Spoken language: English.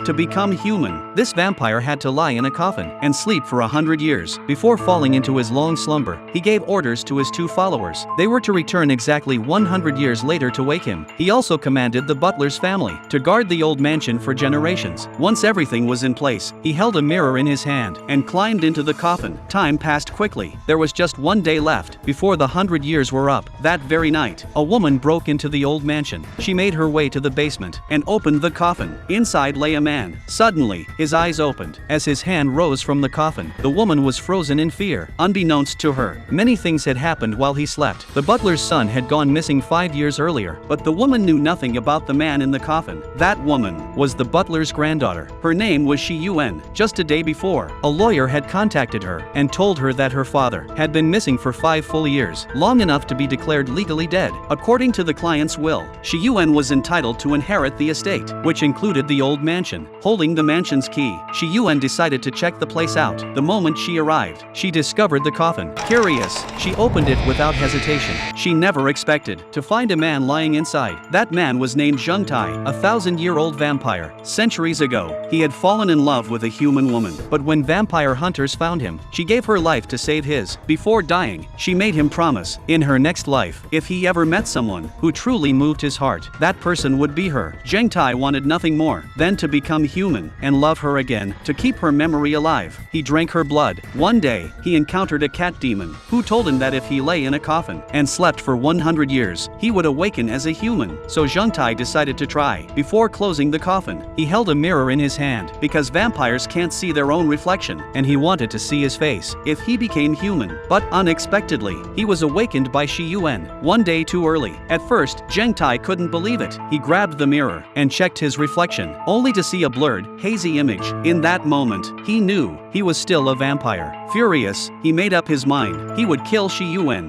To become human, this vampire had to lie in a coffin and sleep for 100 years. Before falling into his long slumber, he gave orders to his 2 followers. They were to return exactly 100 years later to wake him. He also commanded the butler's family to guard the old mansion for generations. Once everything was in place, he held a mirror in his hand and climbed into the coffin. Time passed quickly. There was just 1 day left before the 100 years were up. That very night, a woman broke into the old mansion. She made her way to the basement and opened the coffin. Inside lay a man. Suddenly, his eyes opened. As his hand rose from the coffin, the woman was frozen in fear. Unbeknownst to her, many things had happened while he slept. The butler's son had gone missing 5 years earlier, but the woman knew nothing about the man in the coffin. That woman was the butler's granddaughter. Her name was Shi Yuan. Just a day before, a lawyer had contacted her and told her that her father had been missing for 5 full years, long enough to be declared legally dead. According to the client's will, Shi Yuan was entitled to inherit the estate, which included the old mansion. Holding the mansion's key, Shi Yuan decided to check the place out. The moment she arrived, she discovered the coffin. Curious, she opened it without hesitation. She never expected to find a man lying inside. That man was named Zheng Tai, a 1,000-year-old vampire. Centuries ago, he had fallen in love with a human woman. But when vampire hunters found him, she gave her life to save his. Before dying, she made him promise, in her next life, if he ever met someone who truly moved his heart, that person would be her. Zheng Tai wanted nothing more than to become human and love her again, to keep her memory alive. He drank her blood. One day, he encountered a cat demon who told him that if he lay in a coffin and slept for 100 years, he would awaken as a human. So Zheng Tai decided to try. Before closing the coffin, he held a mirror in his hand because vampires can't see their own reflection, and he wanted to see his face if he became human. But unexpectedly, he was awakened by Shi Yuan 1 day too early. At first, Zheng Tai couldn't believe it. He grabbed the mirror and checked his reflection, only to see a blurred, hazy image. In that moment, he knew he was still a vampire. Furious, he made up his mind. He would kill Shi Yuan.